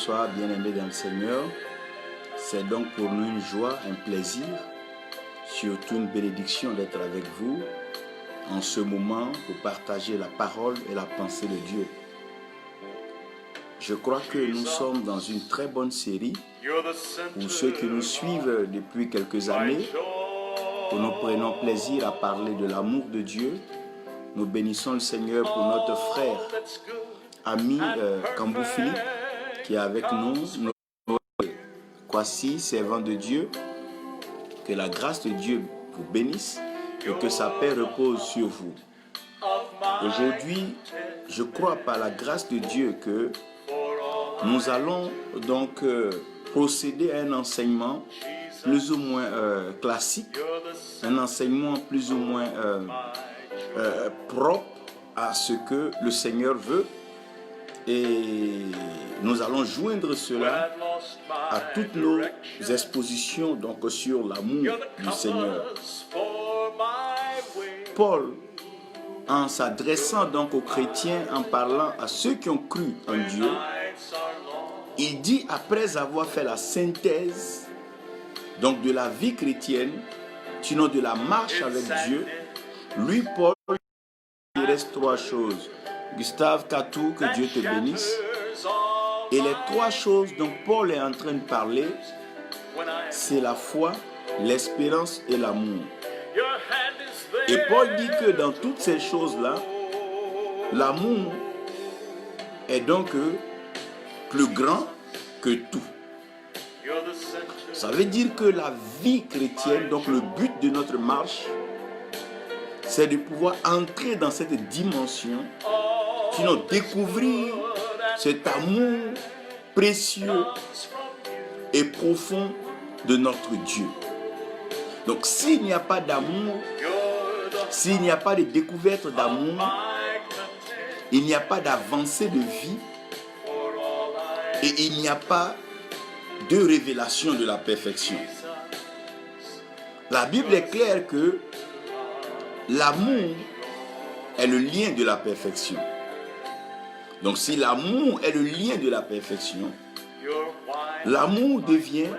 Bonsoir, bien-aimés dans le Seigneur. C'est donc pour nous une joie, un plaisir, surtout une bénédiction d'être avec vous en ce moment pour partager la parole et la pensée de Dieu. Je crois que nous sommes dans une très bonne série pour ceux qui nous suivent depuis quelques années, où nous prenons plaisir à parler de l'amour de Dieu. Nous bénissons le Seigneur pour notre frère, ami Kambou Philippe, qui est avec nous. Voici, servant de Dieu, que la grâce de Dieu vous bénisse et que sa paix repose sur vous. Aujourd'hui, je crois par la grâce de Dieu que nous allons donc procéder à un enseignement plus ou moins classique, un enseignement plus ou moins propre à ce que le Seigneur veut. Et nous allons joindre cela à toutes nos expositions donc sur l'amour du Seigneur. Paul, en s'adressant donc aux chrétiens, en parlant à ceux qui ont cru en Dieu, il dit, après avoir fait la synthèse donc de la vie chrétienne, sinon de la marche avec Dieu, lui, Paul, il reste trois choses. Gustave Katou, que Dieu te bénisse. Et les trois choses dont Paul est en train de parler, c'est la foi, l'espérance et l'amour. Et Paul dit que dans toutes ces choses-là, l'amour est donc plus grand que tout. Ça veut dire que la vie chrétienne, donc le but de notre marche, c'est de pouvoir entrer dans cette dimension, sinon découvrir cet amour précieux et profond de notre Dieu. Donc s'il n'y a pas d'amour, s'il n'y a pas de découverte d'amour, il n'y a pas d'avancée de vie et il n'y a pas de révélation de la perfection. La Bible est claire que l'amour est le lien de la perfection. Donc si l'amour est le lien de la perfection, l'amour devient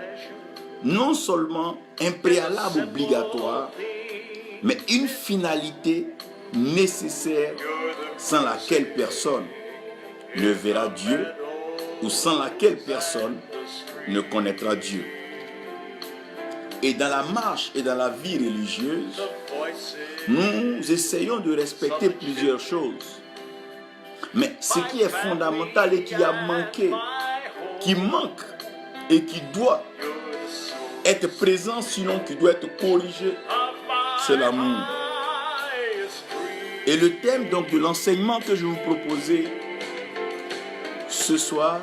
non seulement un préalable obligatoire, mais une finalité nécessaire sans laquelle personne ne verra Dieu ou sans laquelle personne ne connaîtra Dieu. Et dans la marche et dans la vie religieuse, nous essayons de respecter plusieurs choses. Mais ce qui est fondamental et qui a manqué, qui manque et qui doit être présent, sinon qui doit être corrigé, c'est l'amour. Et le thème donc de l'enseignement que je vais vous proposer ce soir,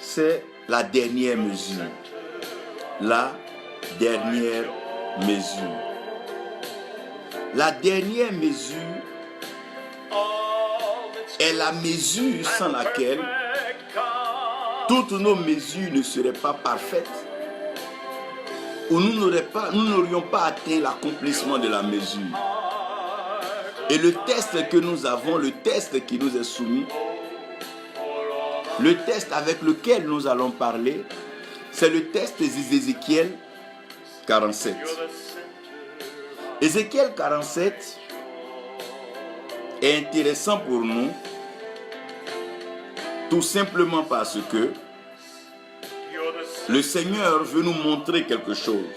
c'est la dernière mesure. La dernière mesure. La dernière mesure est la mesure sans laquelle toutes nos mesures ne seraient pas parfaites ou nous n'aurions pas atteint l'accomplissement de la mesure. Et le test que nous avons, le test qui nous est soumis, le test avec lequel nous allons parler, c'est le test d'Ézéchiel 47. Ézéchiel 47 est intéressant pour nous, tout simplement parce que le Seigneur veut nous montrer quelque chose.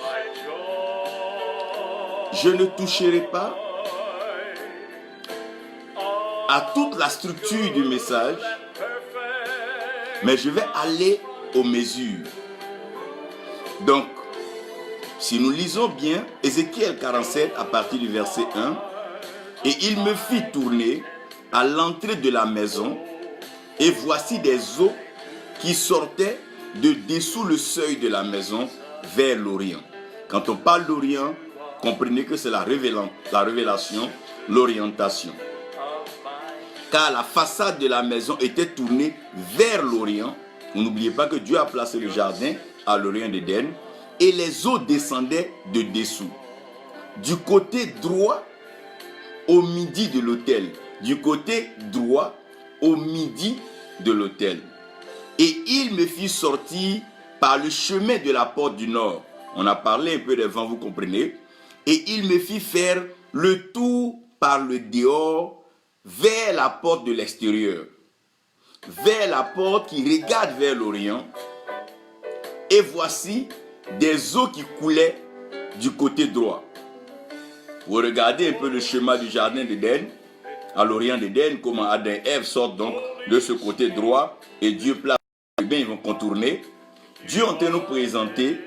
Je ne toucherai pas à toute la structure du message, mais je vais aller aux mesures. Donc, si nous lisons bien, Ézéchiel 47 à partir du verset 1, « Et il me fit tourner à l'entrée de la maison, et voici des eaux qui sortaient de dessous le seuil de la maison vers l'Orient. » Quand on parle d'Orient, comprenez que c'est la révélation, l'orientation. Car la façade de la maison était tournée vers l'Orient. N'oubliez pas que Dieu a placé le jardin à l'Orient d'Éden. Et les eaux descendaient de dessous. Du côté droit au midi de l'autel. Du côté droit au midi de l'autel. Et il me fit sortir par le chemin de la porte du nord. On a parlé un peu des vents, vous comprenez. Et il me fit faire le tour par le dehors vers la porte de l'extérieur. Vers la porte qui regarde vers l'Orient. Et voici des eaux qui coulaient du côté droit. Vous regardez un peu le schéma du jardin d'Éden, à l'Orient d'Éden, comment Adam et Ève sortent donc de ce côté droit et Dieu place les bains, ils vont contourner. Dieu est en train de nous présenter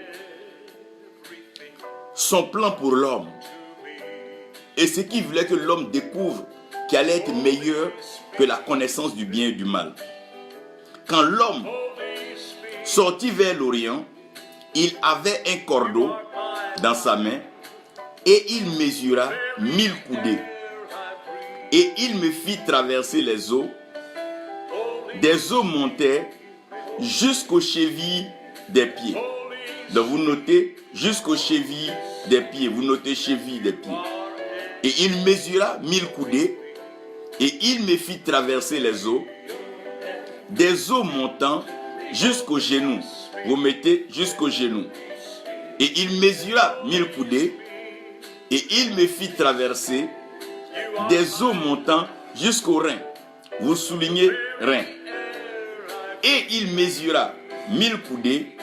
son plan pour l'homme. Et ce qu'il voulait que l'homme découvre qui allait être meilleur que la connaissance du bien et du mal. Quand l'homme sortit vers l'Orient, il avait un cordeau dans sa main et il mesura 1000 coudées. Et il me fit traverser les eaux. Des eaux montaient jusqu'aux chevilles des pieds. Donc vous notez jusqu'aux chevilles des pieds. Vous notez chevilles des pieds. Et il mesura 1000 coudées. Et il me fit traverser les eaux. Des eaux montant jusqu'aux genoux. Vous mettez jusqu'aux genoux. Et il mesura 1000 coudées. Et il me fit traverser des eaux montant jusqu'aux reins. Vous soulignez reins. Et il mesura 1000 coudées.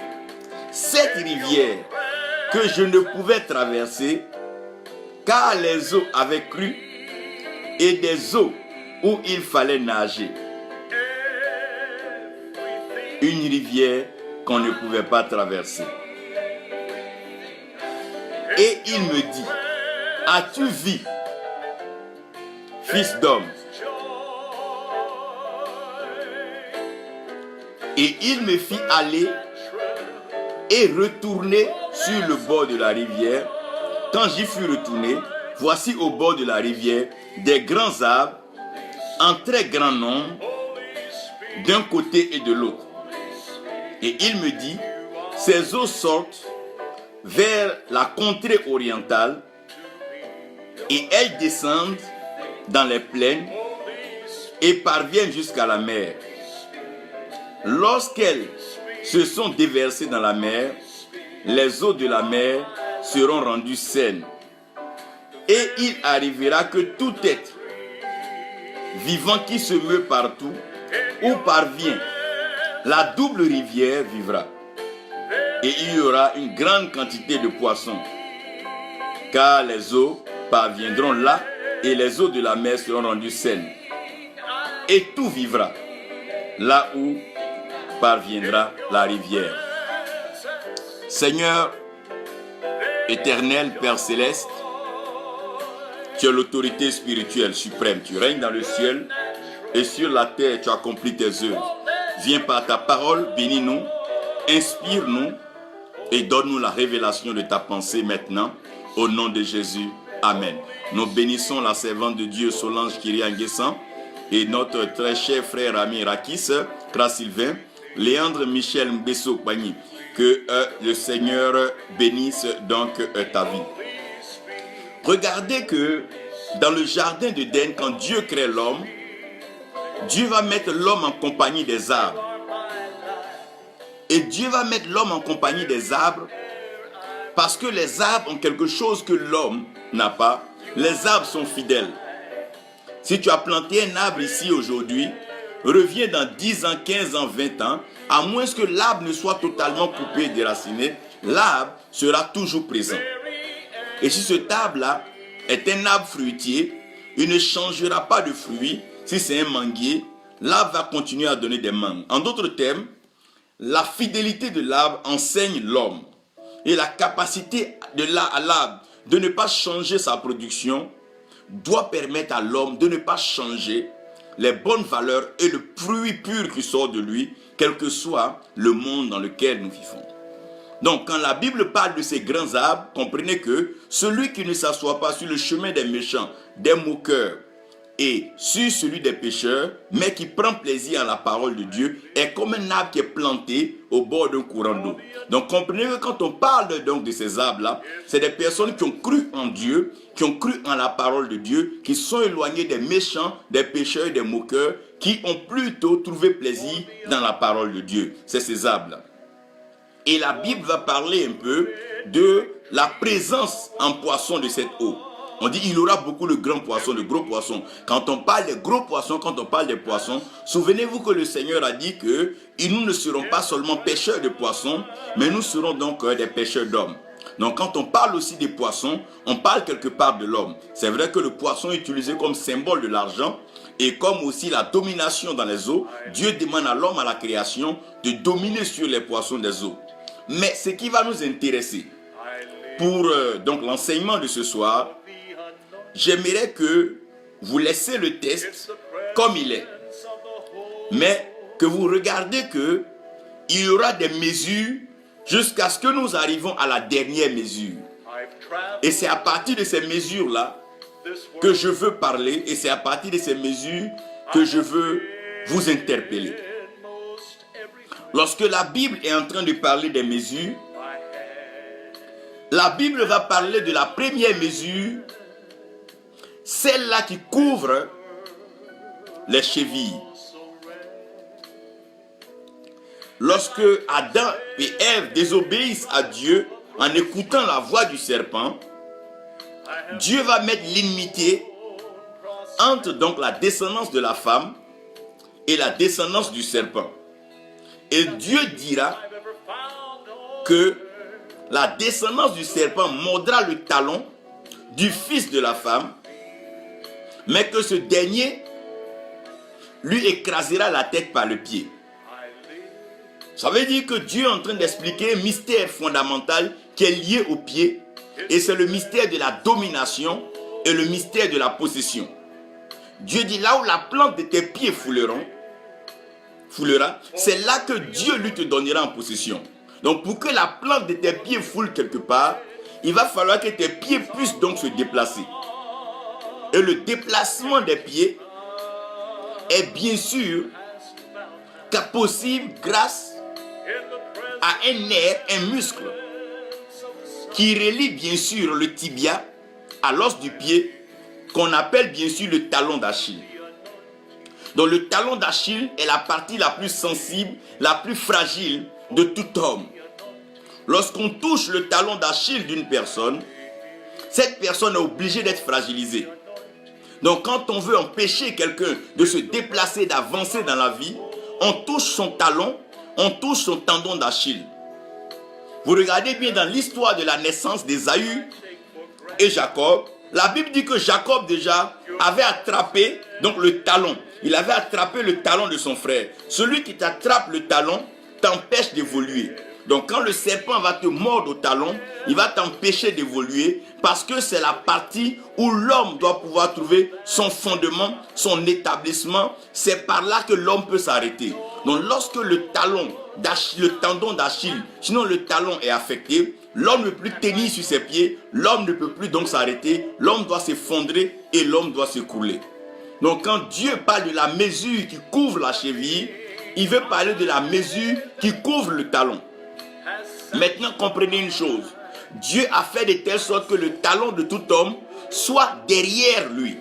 Cette rivière que je ne pouvais traverser, car les eaux avaient cru, et des eaux où il fallait nager. Une rivière qu'on ne pouvait pas traverser. Et il me dit, as-tu vu, fils d'homme? Et il me fit aller et retourner sur le bord de la rivière. Quand j'y fus retourné, voici au bord de la rivière des grands arbres en très grand nombre d'un côté et de l'autre. Et il me dit, ces eaux sortent vers la contrée orientale et elles descendent dans les plaines et parviennent jusqu'à la mer. Lorsqu'elles se sont déversées dans la mer, les eaux de la mer seront rendues saines. Et il arrivera que tout être vivant qui se meut partout ou parvient, la double rivière vivra. Et il y aura une grande quantité de poissons, car les eaux parviendront là et les eaux de la mer seront rendues saines. Et tout vivra là où parviendra la rivière. Seigneur, éternel Père céleste, tu es l'autorité spirituelle suprême. Tu règnes dans le ciel et sur la terre, tu accomplis tes œuvres. Viens par ta parole, bénis-nous, inspire-nous et donne-nous la révélation de ta pensée maintenant. Au nom de Jésus, Amen. Nous bénissons la servante de Dieu Solange Kyrian-Guessan et notre très cher frère ami Rakis, Sylvain, Léandre Michel Mbesso Pagny. Que le Seigneur bénisse donc ta vie. Regardez que dans le jardin d'Éden, quand Dieu crée l'homme, Dieu va mettre l'homme en compagnie des arbres. Et Dieu va mettre l'homme en compagnie des arbres parce que les arbres ont quelque chose que l'homme n'a pas. Les arbres sont fidèles. Si tu as planté un arbre ici aujourd'hui, reviens dans 10 ans, 15 ans, 20 ans, à moins que l'arbre ne soit totalement coupé et déraciné, l'arbre sera toujours présent. Et si cet arbre-là est un arbre fruitier, il ne changera pas de fruits. Si c'est un manguier, l'arbre va continuer à donner des mangues. En d'autres termes, la fidélité de l'arbre enseigne l'homme. Et la capacité de l'arbre de ne pas changer sa production doit permettre à l'homme de ne pas changer les bonnes valeurs et le fruit pur qui sort de lui, quel que soit le monde dans lequel nous vivons. Donc, quand la Bible parle de ces grands arbres, comprenez que celui qui ne s'assoit pas sur le chemin des méchants, des moqueurs et sur celui des pécheurs, mais qui prend plaisir à la parole de Dieu, est comme un arbre qui est planté au bord d'un courant d'eau. Donc, comprenez que quand on parle donc de ces arbres-là, c'est des personnes qui ont cru en Dieu, qui ont cru en la parole de Dieu, qui sont éloignées des méchants, des pécheurs et des moqueurs, qui ont plutôt trouvé plaisir dans la parole de Dieu. C'est ces arbres-là. Et la Bible va parler un peu de la présence en poisson de cette eau. On dit il y aura beaucoup de grands poissons, de gros poissons. Quand on parle des gros poissons, quand on parle des poissons, souvenez-vous que le Seigneur a dit que nous ne serons pas seulement pêcheurs de poissons, mais nous serons donc des pêcheurs d'hommes. Donc quand on parle aussi des poissons, on parle quelque part de l'homme. C'est vrai que le poisson est utilisé comme symbole de l'argent et comme aussi la domination dans les eaux. Dieu demande à l'homme, à la création, de dominer sur les poissons des eaux. Mais ce qui va nous intéresser pour donc l'enseignement de ce soir, j'aimerais que vous laissiez le texte comme il est, mais que vous regardez que il y aura des mesures jusqu'à ce que nous arrivons à la dernière mesure. Et c'est à partir de ces mesures-là que je veux parler, et c'est à partir de ces mesures que je veux vous interpeller. Lorsque la Bible est en train de parler des mesures, la Bible va parler de la première mesure, celle-là qui couvre les chevilles. Lorsque Adam et Ève désobéissent à Dieu en écoutant la voix du serpent, Dieu va mettre l'inimitié entre donc la descendance de la femme et la descendance du serpent. Et Dieu dira que la descendance du serpent mordra le talon du fils de la femme, mais que ce dernier lui écrasera la tête par le pied. Ça veut dire que Dieu est en train d'expliquer un mystère fondamental qui est lié au pied, et c'est le mystère de la domination et le mystère de la possession. Dieu dit là où la plante de tes pieds foulera, c'est là que Dieu lui te donnera en possession. Donc pour que la plante de tes pieds foule quelque part, il va falloir que tes pieds puissent donc se déplacer. Et le déplacement des pieds est bien sûr possible grâce à un nerf, un muscle, qui relie bien sûr le tibia à l'os du pied, qu'on appelle bien sûr le talon d'Achille. Donc le talon d'Achille est la partie la plus sensible, la plus fragile de tout homme. Lorsqu'on touche le talon d'Achille d'une personne, cette personne est obligée d'être fragilisée. Donc quand on veut empêcher quelqu'un de se déplacer, d'avancer dans la vie, on touche son talon, on touche son tendon d'Achille. Vous regardez bien dans l'histoire de la naissance d'Ésaü et Jacob, la Bible dit que Jacob déjà avait attrapé donc le talon. Il avait attrapé le talon de son frère. Celui qui t'attrape le talon t'empêche d'évoluer. Donc quand le serpent va te mordre au talon, il va t'empêcher d'évoluer parce que c'est la partie où l'homme doit pouvoir trouver son fondement, son établissement. C'est par là que l'homme peut s'arrêter. Donc lorsque le tendon d'Achille, sinon le talon est affecté, l'homme ne peut plus tenir sur ses pieds, l'homme ne peut plus donc s'arrêter, l'homme doit s'effondrer et l'homme doit s'écrouler. Donc quand Dieu parle de la mesure qui couvre la cheville, il veut parler de la mesure qui couvre le talon. Maintenant, comprenez une chose. Dieu a fait de telle sorte que le talon de tout homme soit derrière lui.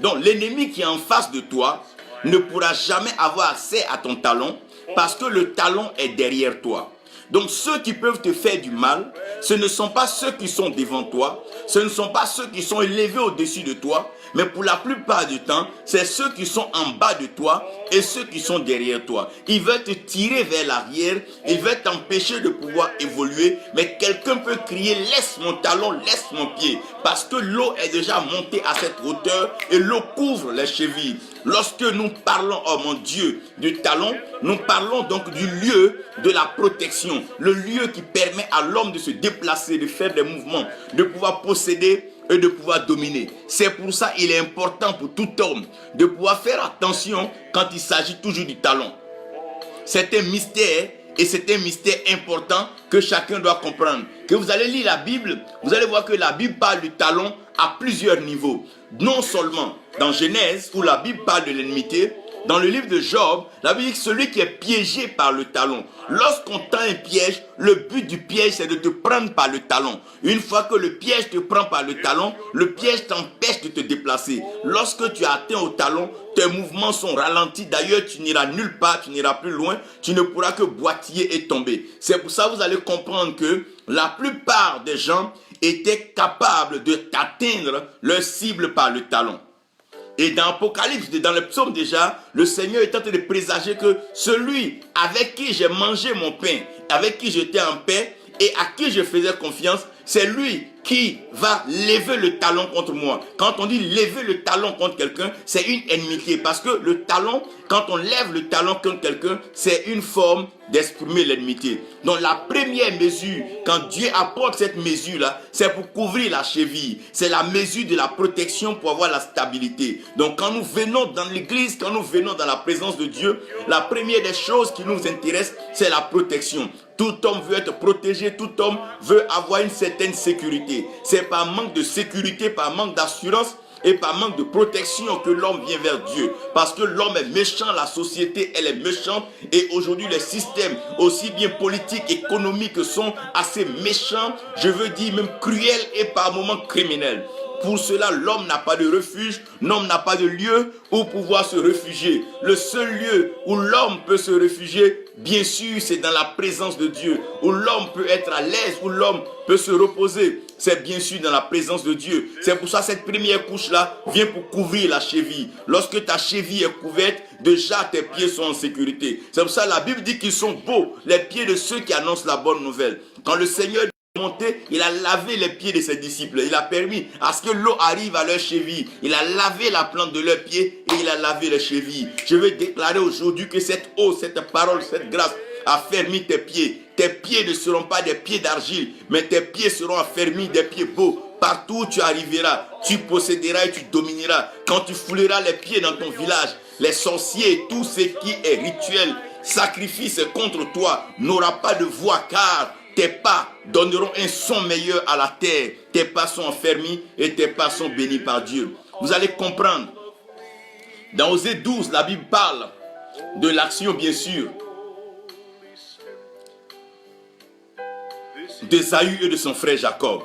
Donc, l'ennemi qui est en face de toi ne pourra jamais avoir accès à ton talon parce que le talon est derrière toi. Donc, ceux qui peuvent te faire du mal, ce ne sont pas ceux qui sont devant toi, ce ne sont pas ceux qui sont élevés au-dessus de toi, mais pour la plupart du temps, c'est ceux qui sont en bas de toi et ceux qui sont derrière toi. Ils veulent te tirer vers l'arrière, ils veulent t'empêcher de pouvoir évoluer, mais quelqu'un peut crier « laisse mon talon, laisse mon pied » parce que l'eau est déjà montée à cette hauteur et l'eau couvre les chevilles. Lorsque nous parlons, oh mon Dieu, du talon, nous parlons donc du lieu de la protection, le lieu qui permet à l'homme de se déplacer, de faire des mouvements, de pouvoir posséder et de pouvoir dominer. C'est pour ça qu'il est important pour tout homme de pouvoir faire attention quand il s'agit toujours du talon. C'est un mystère et c'est un mystère important que chacun doit comprendre. Que vous allez lire la Bible, vous allez voir que la Bible parle du talon à plusieurs niveaux. Non seulement dans Genèse où la Bible parle de l'enmité, Dans le livre de Job, la Bible dit que celui qui est piégé par le talon. Lorsqu'on tend un piège, le but du piège, c'est de te prendre par le talon. Une fois que le piège te prend par le talon, le piège t'empêche de te déplacer. Lorsque tu as atteint au talon, tes mouvements sont ralentis. D'ailleurs, tu n'iras nulle part, tu n'iras plus loin. Tu ne pourras que boitiller et tomber. C'est pour ça que vous allez comprendre que la plupart des gens étaient capables d'atteindre leur cible par le talon. Et dans l'Apocalypse, dans le psaume déjà, le Seigneur est en train de présager que celui avec qui j'ai mangé mon pain, avec qui j'étais en paix et à qui je faisais confiance, c'est lui qui va lever le talon contre moi. Quand on dit lever le talon contre quelqu'un, c'est une ennemité. Parce que le talon, quand on lève le talon contre quelqu'un, c'est une forme d'exprimer l'ennemité. Donc la première mesure, quand Dieu apporte cette mesure-là, c'est pour couvrir la cheville. C'est la mesure de la protection pour avoir la stabilité. Donc quand nous venons dans l'église, quand nous venons dans la présence de Dieu, la première des choses qui nous intéresse, c'est la protection. Tout homme veut être protégé, tout homme veut avoir une certaine sécurité. C'est par manque de sécurité, par manque d'assurance et par manque de protection que l'homme vient vers Dieu. Parce que l'homme est méchant, la société elle est méchante et aujourd'hui les systèmes aussi bien politiques, économiques sont assez méchants, je veux dire même cruels et par moments criminels. Pour cela, l'homme n'a pas de refuge, l'homme n'a pas de lieu où pouvoir se réfugier. Le seul lieu où l'homme peut se réfugier, bien sûr, c'est dans la présence de Dieu. Où l'homme peut être à l'aise, où l'homme peut se reposer. C'est bien sûr dans la présence de Dieu. C'est pour ça que cette première couche-là vient pour couvrir la cheville. Lorsque ta cheville est couverte, déjà tes pieds sont en sécurité. C'est pour ça que la Bible dit qu'ils sont beaux, les pieds de ceux qui annoncent la bonne nouvelle. Quand le Seigneur monté, il a lavé les pieds de ses disciples. Il a permis à ce que l'eau arrive à leurs chevilles. Il a lavé la plante de leurs pieds et il a lavé les chevilles. Je veux déclarer aujourd'hui que cette eau, cette parole, cette grâce a fermé tes pieds. Tes pieds ne seront pas des pieds d'argile, mais tes pieds seront affermis, des pieds beaux. Partout où tu arriveras, tu posséderas et tu domineras. Quand tu fouleras les pieds dans ton village, les sorciers et tout ce qui est rituel, sacrifice contre toi, n'aura pas de voix car tes pas donneront un son meilleur à la terre. Tes pas sont affermis et tes pas sont bénis par Dieu. Vous allez comprendre. Dans Osée 12, la Bible parle de l'action, bien sûr, d'Ésaü et de son frère Jacob.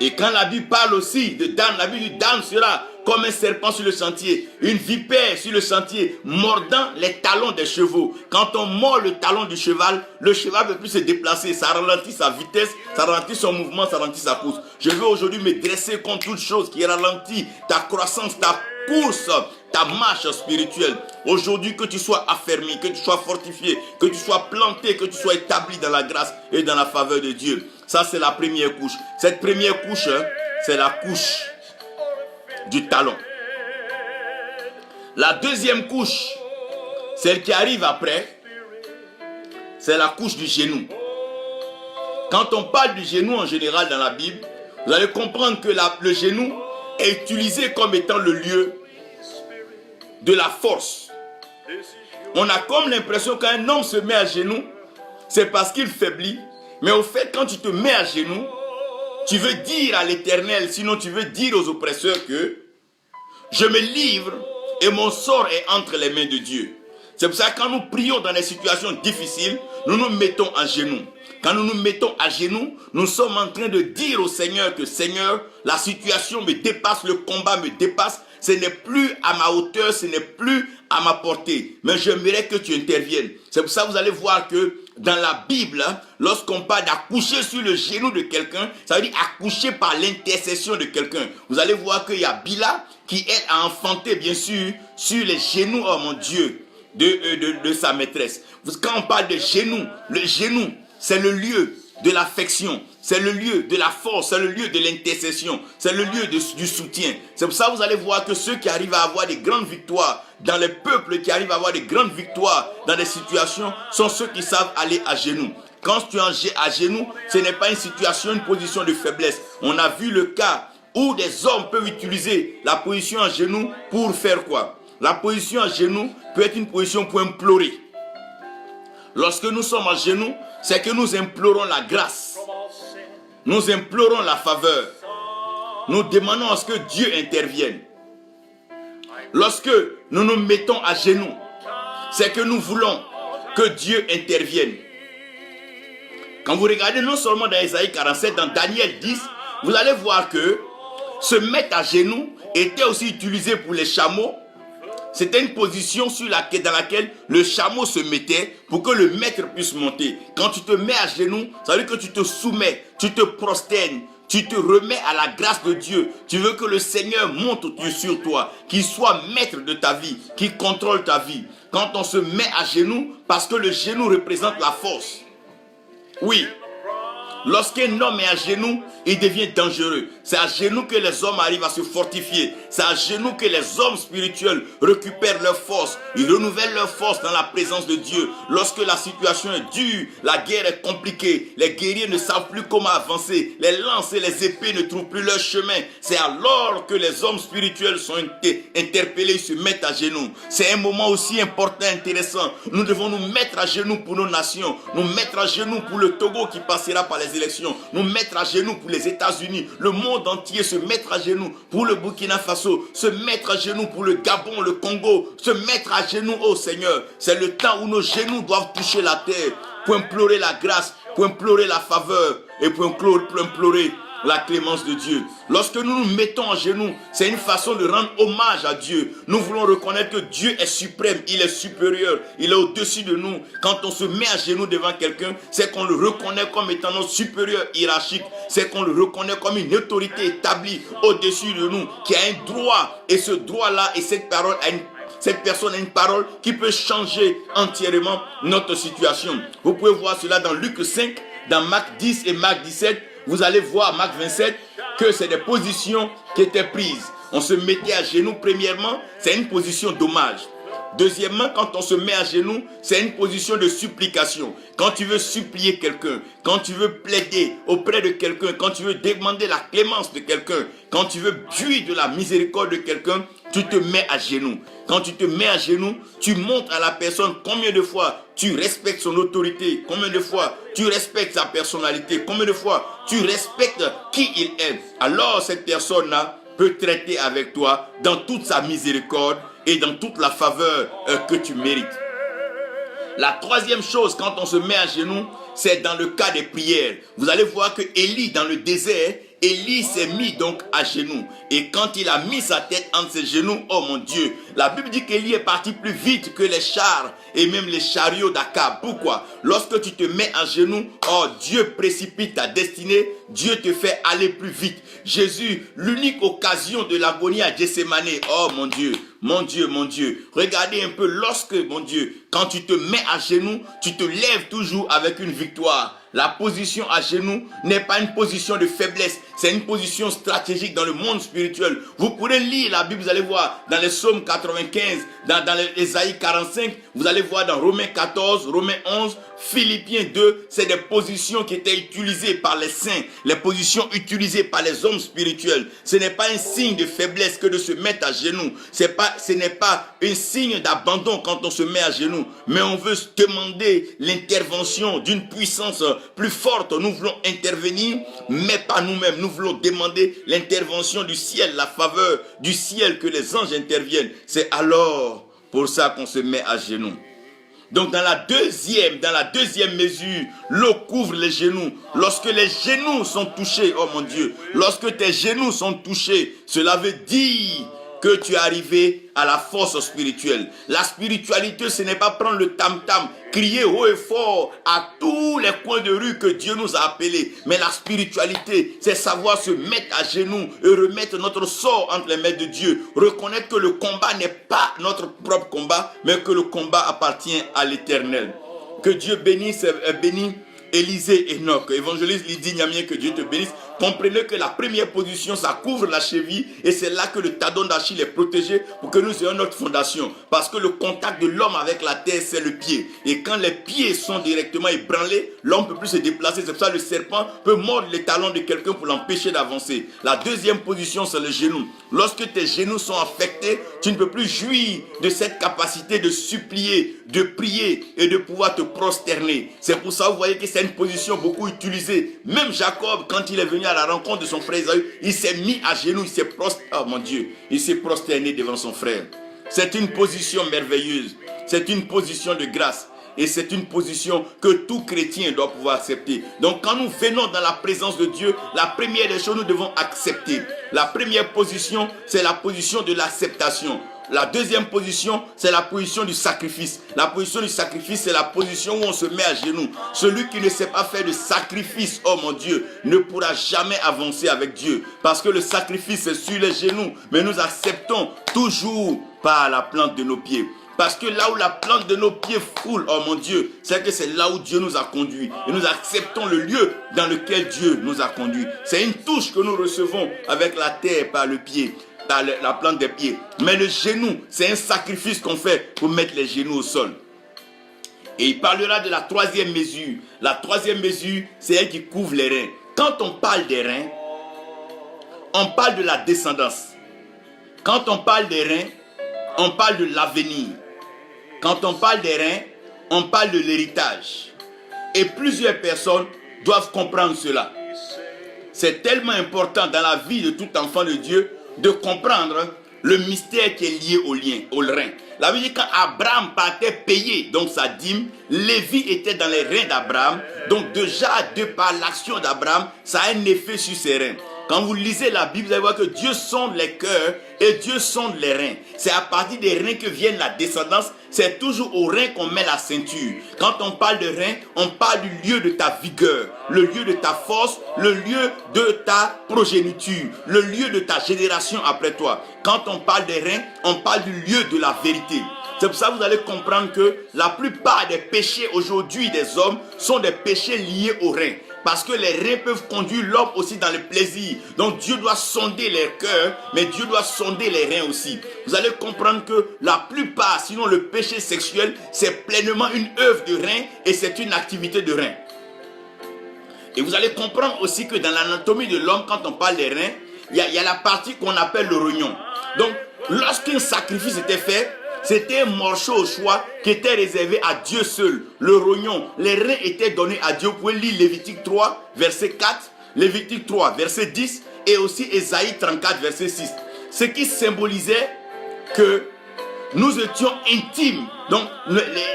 Et quand la Bible parle aussi de Dan, la Bible dit Dan sera comme un serpent sur le sentier, une vipère sur le sentier, mordant les talons des chevaux. Quand on mord le talon du cheval, le cheval ne peut plus se déplacer. Ça ralentit sa vitesse, ça ralentit son mouvement, ça ralentit sa course. Je veux aujourd'hui me dresser contre toute chose qui ralentit ta croissance, ta course, ta marche spirituelle. Aujourd'hui, que tu sois affermi, que tu sois fortifié, que tu sois planté, que tu sois établi dans la grâce et dans la faveur de Dieu. Ça, c'est la première couche. Cette première couche, c'est la couche du talon. La deuxième couche, celle qui arrive après, c'est la couche du genou. Quand on parle du genou en général dans la Bible, vous allez comprendre que le genou est utilisé comme étant le lieu de la force. On a comme l'impression qu'un homme se met à genoux, c'est parce qu'il faiblit. Mais au fait, quand tu te mets à genoux, tu veux dire à l'Éternel, sinon tu veux dire aux oppresseurs que je me livre et mon sort est entre les mains de Dieu. C'est pour ça que quand nous prions dans des situations difficiles, nous nous mettons à genoux. Quand nous nous mettons à genoux, nous sommes en train de dire au Seigneur que Seigneur, la situation me dépasse, le combat me dépasse. Ce n'est plus à ma hauteur, ce n'est plus à ma portée. Mais j'aimerais que tu interviennes. C'est pour ça que vous allez voir que dans la Bible, lorsqu'on parle d'accoucher sur le genou de quelqu'un, ça veut dire accoucher par l'intercession de quelqu'un. Vous allez voir qu'il y a Bila qui, elle, a enfanté, bien sûr, sur les genoux, oh mon Dieu, de sa maîtresse. Quand on parle de genou, le genou, c'est le lieu de l'affection, c'est le lieu de la force, c'est le lieu de l'intercession, c'est le lieu du soutien. C'est pour ça que vous allez voir que ceux qui arrivent à avoir des grandes victoires, dans les peuples qui arrivent à avoir des grandes victoires dans des situations, sont ceux qui savent aller à genoux. Quand tu es à genoux, ce n'est pas une situation, une position de faiblesse. On a vu le cas où des hommes peuvent utiliser la position à genoux pour faire quoi? La position à genoux peut être une position pour implorer. Lorsque nous sommes à genoux, c'est que nous implorons la grâce. Nous implorons la faveur. Nous demandons à ce que Dieu intervienne. Lorsque nous nous mettons à genoux, c'est que nous voulons que Dieu intervienne. Quand vous regardez non seulement dans Isaïe 47, dans Daniel 10, vous allez voir que se mettre à genoux était aussi utilisé pour les chameaux. C'était une position dans laquelle le chameau se mettait pour que le maître puisse monter. Quand tu te mets à genoux, ça veut dire que tu te soumets, tu te prosternes, tu te remets à la grâce de Dieu. Tu veux que le Seigneur monte sur toi, qu'il soit maître de ta vie, qu'il contrôle ta vie. Quand on se met à genoux, parce que le genou représente la force. Oui. Lorsqu'un homme est à genoux, il devient dangereux. C'est à genoux que les hommes arrivent à se fortifier. C'est à genoux que les hommes spirituels récupèrent leur force. Ils renouvellent leur force dans la présence de Dieu. Lorsque la situation est dure, la guerre est compliquée, les guerriers ne savent plus comment avancer, les lances et les épées ne trouvent plus leur chemin. C'est alors que les hommes spirituels sont interpellés, ils se mettent à genoux. C'est un moment aussi important, intéressant. Nous devons nous mettre à genoux pour nos nations, nous mettre à genoux pour le Togo qui passera par les élections, nous mettre à genoux pour les États-Unis, le monde entier, se mettre à genoux pour le Burkina Faso, se mettre à genoux pour le Gabon, le Congo, se mettre à genoux, oh Seigneur. C'est le temps où nos genoux doivent toucher la terre pour implorer la grâce, pour implorer la faveur et pour implorer la clémence de Dieu. Lorsque nous nous mettons à genoux, c'est une façon de rendre hommage à Dieu. Nous voulons reconnaître que Dieu est suprême, il est supérieur, il est au-dessus de nous. Quand on se met à genoux devant quelqu'un, c'est qu'on le reconnaît comme étant notre supérieur hiérarchique. C'est qu'on le reconnaît comme une autorité établie au-dessus de nous, qui a un droit. Et ce droit-là et cette personne a une parole qui peut changer entièrement notre situation. Vous pouvez voir cela dans Luc 5, dans Marc 10 et Marc 17. Vous allez voir, Marc 27, que c'est des positions qui étaient prises. On se mettait à genoux, premièrement, c'est une position d'hommage. Deuxièmement, quand on se met à genoux, c'est une position de supplication. Quand tu veux supplier quelqu'un, quand tu veux plaider auprès de quelqu'un, quand tu veux demander la clémence de quelqu'un, quand tu veux jouir de la miséricorde de quelqu'un, tu te mets à genoux. Quand tu te mets à genoux, tu montres à la personne combien de fois tu respectes son autorité, combien de fois tu respectes sa personnalité, combien de fois tu respectes qui il est. Alors cette personne-là peut traiter avec toi dans toute sa miséricorde et dans toute la faveur que tu mérites. La troisième chose, quand on se met à genoux, c'est dans le cas des prières. Vous allez voir que Élie, dans le désert, Élie s'est mis donc à genoux. Et quand il a mis sa tête entre ses genoux, oh mon Dieu, la Bible dit qu'Élie est parti plus vite que les chars et même les chariots d'Akab. Pourquoi? Lorsque tu te mets à genoux, oh Dieu précipite ta destinée, Dieu te fait aller plus vite. Jésus, l'unique occasion de l'agonie à Gethsémane, oh mon Dieu, mon Dieu, mon Dieu. Regardez un peu lorsque, mon Dieu, quand tu te mets à genoux, tu te lèves toujours avec une victoire. La position à genoux n'est pas une position de faiblesse, c'est une position stratégique dans le monde spirituel. Vous pourrez lire la Bible, vous allez voir dans les psaumes 95, dans les Isaïe 45, vous allez voir dans Romains 14, Romains 11, Philippiens 2, c'est des positions qui étaient utilisées par les saints, les positions utilisées par les hommes spirituels. Ce n'est pas un signe de faiblesse que de se mettre à genoux. Ce n'est pas un signe d'abandon quand on se met à genoux, mais on veut demander l'intervention d'une puissance plus forte. Nous voulons intervenir, mais pas nous-mêmes. Nous voulons demander l'intervention du ciel, la faveur du ciel, que les anges interviennent. C'est alors pour ça qu'on se met à genoux. Donc dans la deuxième mesure, l'eau couvre les genoux. Lorsque les genoux sont touchés, oh mon Dieu, lorsque tes genoux sont touchés, cela veut dire que tu es arrivé à la force spirituelle. La spiritualité, ce n'est pas prendre le tam-tam, crier haut et fort à tous les coins de rue que Dieu nous a appelés. Mais la spiritualité, c'est savoir se mettre à genoux et remettre notre sort entre les mains de Dieu. Reconnaître que le combat n'est pas notre propre combat, mais que le combat appartient à l'Éternel. Que Dieu bénisse Élisée et Enoch. Évangéliste Lydie Niamien, que Dieu te bénisse. Comprenez que la première position, ça couvre la cheville et c'est là que le tendon d'Achille est protégé pour que nous ayons notre fondation. Parce que le contact de l'homme avec la terre, c'est le pied. Et quand les pieds sont directement ébranlés, l'homme ne peut plus se déplacer. C'est pour ça que le serpent peut mordre les talons de quelqu'un pour l'empêcher d'avancer. La deuxième position, c'est le genou. Lorsque tes genoux sont affectés, tu ne peux plus jouir de cette capacité de supplier, de prier et de pouvoir te prosterner. C'est pour ça que vous voyez que c'est une position beaucoup utilisée. Même Jacob, quand il est venu venu à la rencontre de son frère Ésaü, il s'est mis à genoux, oh mon Dieu, il s'est prosterné devant son frère. C'est une position merveilleuse, c'est une position de grâce. Et c'est une position que tout chrétien doit pouvoir accepter. Donc quand nous venons dans la présence de Dieu, la première des choses, nous devons accepter. La première position, c'est la position de l'acceptation. La deuxième position, c'est la position du sacrifice. La position du sacrifice, c'est la position où on se met à genoux. Celui qui ne sait pas faire de sacrifice, oh mon Dieu, ne pourra jamais avancer avec Dieu. Parce que le sacrifice, c'est sur les genoux. Mais nous acceptons toujours par la plante de nos pieds. Parce que là où la plante de nos pieds foule, oh mon Dieu, c'est que c'est là où Dieu nous a conduits. Et nous acceptons le lieu dans lequel Dieu nous a conduits. C'est une touche que nous recevons avec la terre par le pied, par la plante des pieds. Mais le genou, c'est un sacrifice qu'on fait pour mettre les genoux au sol. Et il parlera de la troisième mesure. La troisième mesure, c'est elle qui couvre les reins. Quand on parle des reins, on parle de la descendance. Quand on parle des reins, on parle de l'avenir. Quand on parle des reins, on parle de l'héritage. Et plusieurs personnes doivent comprendre cela. C'est tellement important dans la vie de tout enfant de Dieu de comprendre le mystère qui est lié au rein. La Bible dit quand Abraham partait payer donc sa dîme, Lévi était dans les reins d'Abraham. Donc déjà, de par l'action d'Abraham, ça a un effet sur ses reins. Quand vous lisez la Bible, vous allez voir que Dieu sonde les cœurs et Dieu sonde les reins. C'est à partir des reins que vient la descendance. C'est toujours aux reins qu'on met la ceinture. Quand on parle de reins, on parle du lieu de ta vigueur, le lieu de ta force, le lieu de ta progéniture, le lieu de ta génération après toi. Quand on parle des reins, on parle du lieu de la vérité. C'est pour ça que vous allez comprendre que la plupart des péchés aujourd'hui des hommes sont des péchés liés aux reins. Parce que les reins peuvent conduire l'homme aussi dans le plaisir. Donc Dieu doit sonder les cœurs, mais Dieu doit sonder les reins aussi. Vous allez comprendre que la plupart, sinon le péché sexuel, c'est pleinement une œuvre de reins et c'est une activité de reins. Et vous allez comprendre aussi que dans l'anatomie de l'homme, quand on parle des reins, il y a la partie qu'on appelle le rognon. Donc, lorsqu'un sacrifice était fait, c'était un morceau au choix qui était réservé à Dieu seul. Le rognon, les reins étaient donnés à Dieu. Vous pouvez lire Lévitique 3, verset 4, Lévitique 3, verset 10 et aussi Ésaïe 34, verset 6. Ce qui symbolisait que nous étions intimes. Donc,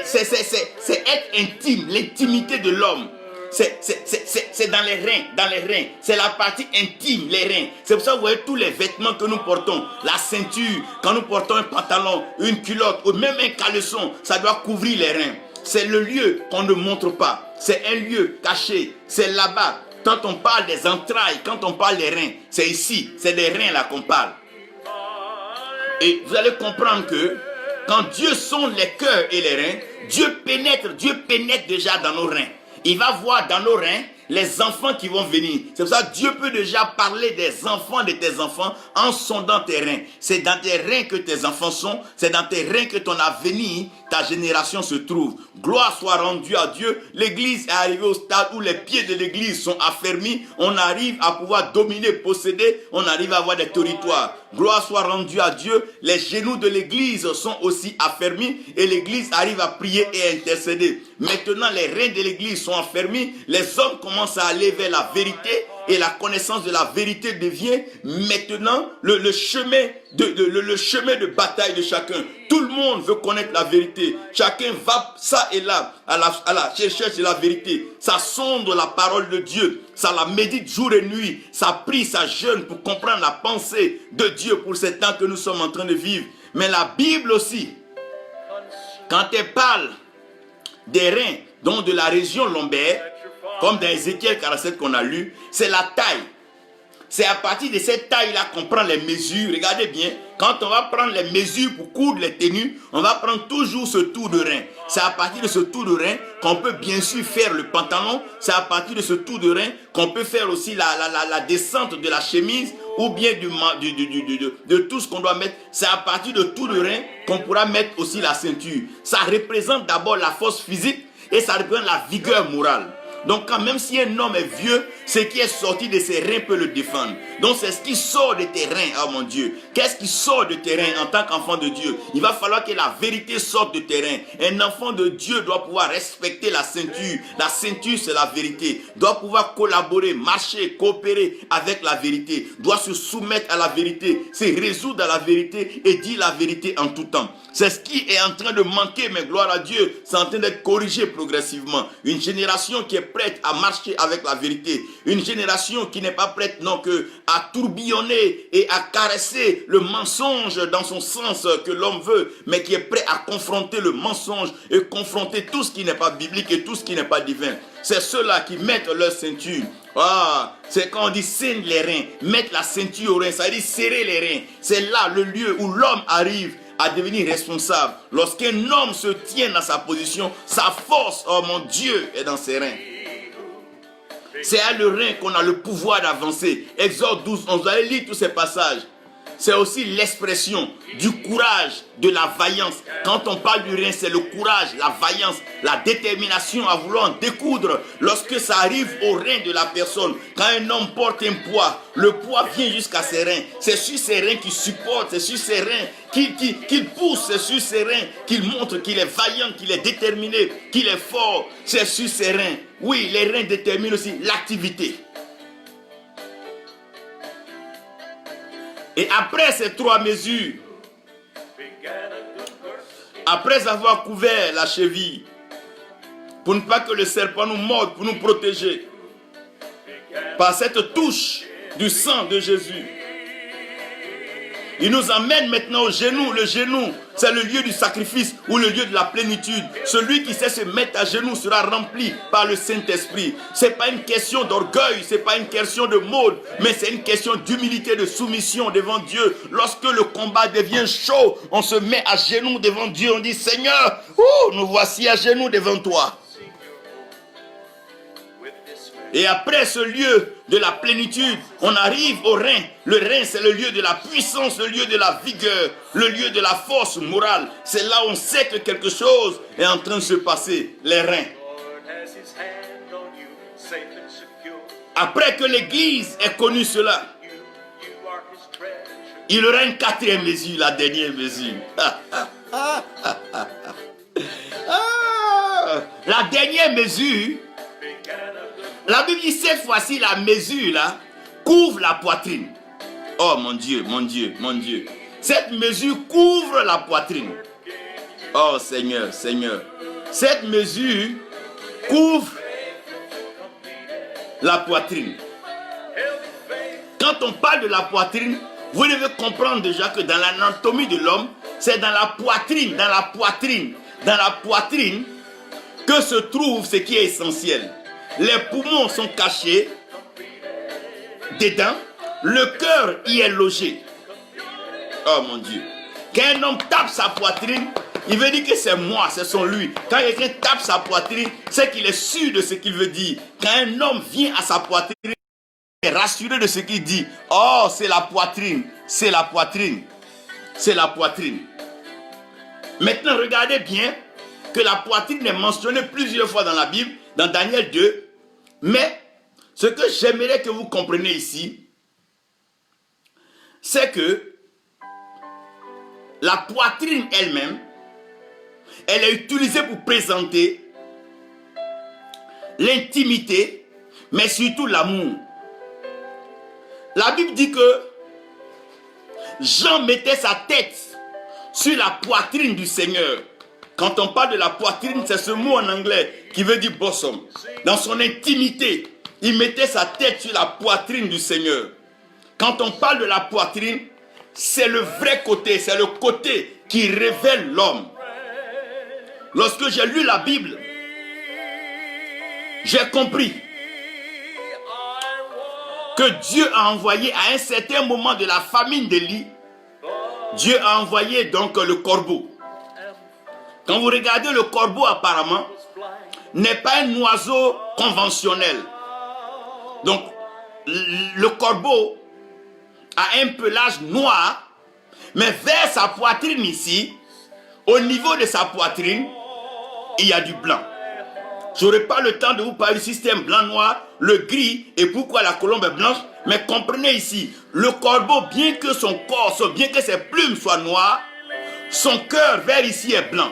c'est être intime, l'intimité de l'homme. C'est dans les reins, c'est la partie intime, les reins. C'est pour ça que vous voyez tous les vêtements que nous portons, la ceinture, quand nous portons un pantalon, une culotte ou même un caleçon, ça doit couvrir les reins. C'est le lieu qu'on ne montre pas, c'est un lieu caché, c'est là-bas. Quand on parle des entrailles, quand on parle des reins, c'est ici, c'est des reins là qu'on parle. Et vous allez comprendre que quand Dieu sonde les cœurs et les reins, Dieu pénètre déjà dans nos reins. Il va voir dans nos reins les enfants qui vont venir. C'est pour ça que Dieu peut déjà parler des enfants de tes enfants en sondant tes reins. C'est dans tes reins que tes enfants sont. C'est dans tes reins que ton avenir, ta génération se trouve. Gloire soit rendue à Dieu. L'église est arrivée au stade où les pieds de l'église sont affermis. On arrive à pouvoir dominer, posséder. On arrive à avoir des territoires. Gloire soit rendue à Dieu. Les genoux de l'église sont aussi affermis et l'église arrive à prier et à intercéder. Maintenant, les reins de l'église sont affermis. Les hommes commencent à aller vers la vérité et la connaissance de la vérité devient maintenant le chemin de bataille de chacun. Tout le monde veut connaître la vérité. Chacun va ça et là à la recherche de la vérité. Ça sonde la parole de Dieu. Ça la médite jour et nuit. Ça prie, ça jeûne pour comprendre la pensée de Dieu pour ces temps que nous sommes en train de vivre. Mais la Bible aussi, quand elle parle des reins, donc de la région lombaire, comme dans Ézéchiel 47 qu'on a lu, c'est la taille. C'est à partir de cette taille-là qu'on prend les mesures. Regardez bien, quand on va prendre les mesures pour coudre les tenues, on va prendre toujours ce tour de rein. C'est à partir de ce tour de rein qu'on peut bien sûr faire le pantalon. C'est à partir de ce tour de rein qu'on peut faire aussi la descente de la chemise ou bien de tout ce qu'on doit mettre. C'est à partir de tour de rein qu'on pourra mettre aussi la ceinture. Ça représente d'abord la force physique et ça représente la vigueur morale. Donc quand même si un homme est vieux, ce qui est sorti de ses reins peut le défendre. Donc c'est ce qui sort de tes reins, oh mon Dieu. Qu'est-ce qui sort de tes reins en tant qu'enfant de Dieu? Il va falloir que la vérité sorte de tes reins. Un enfant de Dieu doit pouvoir respecter la ceinture. La ceinture, c'est la vérité. Doit pouvoir collaborer, marcher, coopérer avec la vérité. Doit se soumettre à la vérité, se résoudre à la vérité et dire la vérité en tout temps. C'est ce qui est en train de manquer, mais gloire à Dieu, c'est en train d'être corrigé progressivement. Une génération qui est prête à marcher avec la vérité. Une génération qui n'est pas prête non que à tourbillonner et à caresser le mensonge dans son sens que l'homme veut, mais qui est prêt à confronter le mensonge et confronter tout ce qui n'est pas biblique et tout ce qui n'est pas divin. C'est ceux-là qui mettent leur ceinture. Ah, c'est quand on dit ceindre les reins, mettre la ceinture aux reins, ça veut dire serrer les reins. C'est là le lieu où l'homme arrive à devenir responsable. Lorsqu'un homme se tient dans sa position, sa force, oh mon Dieu, est dans ses reins. C'est à le rein qu'on a le pouvoir d'avancer. Exode 12, on va lire tous ces passages. C'est aussi l'expression du courage, de la vaillance. Quand on parle du rein, c'est le courage, la vaillance, la détermination à vouloir en découdre. Lorsque ça arrive au rein de la personne, quand un homme porte un poids, le poids vient jusqu'à ses reins. C'est sur ses reins qu'il supporte, c'est sur ses reins qu'il pousse, c'est sur ses reins qu'il montre qu'il est vaillant, qu'il est déterminé, qu'il est fort. C'est sur ses reins. Oui, les reins déterminent aussi l'activité. Et après ces trois mesures, après avoir couvert la cheville, pour ne pas que le serpent nous morde, pour nous protéger, par cette touche du sang de Jésus, il nous emmène maintenant au genou. Le genou, c'est le lieu du sacrifice ou le lieu de la plénitude. Celui qui sait se mettre à genoux sera rempli par le Saint-Esprit. Ce n'est pas une question d'orgueil, ce n'est pas une question de mode, mais c'est une question d'humilité, de soumission devant Dieu. Lorsque le combat devient chaud, on se met à genoux devant Dieu. On dit, Seigneur, nous voici à genoux devant toi. Et après ce lieu de la plénitude, on arrive au rein. Le rein, c'est le lieu de la puissance, le lieu de la vigueur, le lieu de la force morale. C'est là où on sait que quelque chose est en train de se passer, les reins. Après que l'Église ait connu cela, il y aura une quatrième mesure, la dernière mesure. La dernière mesure, la Bible dit cette fois-ci, la mesure là, couvre la poitrine. Oh mon Dieu, mon Dieu, mon Dieu. Cette mesure couvre la poitrine. Oh Seigneur, Seigneur. Cette mesure couvre la poitrine. Quand on parle de la poitrine, vous devez comprendre déjà que dans l'anatomie de l'homme, c'est dans la poitrine que se trouve ce qui est essentiel. Les poumons sont cachés dedans, le cœur y est logé. Oh mon Dieu. Quand un homme tape sa poitrine, il veut dire que c'est moi, c'est son lui. Quand quelqu'un tape sa poitrine, c'est qu'il est sûr de ce qu'il veut dire. Quand un homme vient à sa poitrine, il est rassuré de ce qu'il dit. Oh, c'est la poitrine, c'est la poitrine, c'est la poitrine. Maintenant, regardez bien que la poitrine est mentionnée plusieurs fois dans la Bible, dans Daniel 2. Mais ce que j'aimerais que vous compreniez ici, c'est que la poitrine elle-même, elle est utilisée pour présenter l'intimité, mais surtout l'amour. La Bible dit que Jean mettait sa tête sur la poitrine du Seigneur. Quand on parle de la poitrine, c'est ce mot en anglais qui veut dire bosom. Dans son intimité, il mettait sa tête sur la poitrine du Seigneur. Quand on parle de la poitrine, c'est le vrai côté, c'est le côté qui révèle l'homme. Lorsque j'ai lu la Bible, j'ai compris que Dieu a envoyé à un certain moment de la famine d'Élie, Dieu a envoyé donc le corbeau. Quand vous regardez le corbeau, apparemment, n'est pas un oiseau conventionnel. Donc, le corbeau a un pelage noir, mais vers sa poitrine ici, au niveau de sa poitrine, il y a du blanc. Je n'aurai pas le temps de vous parler du système blanc-noir, le gris et pourquoi la colombe est blanche. Mais comprenez ici, le corbeau, bien que son corps, bien que ses plumes soient noires, son cœur vers ici est blanc.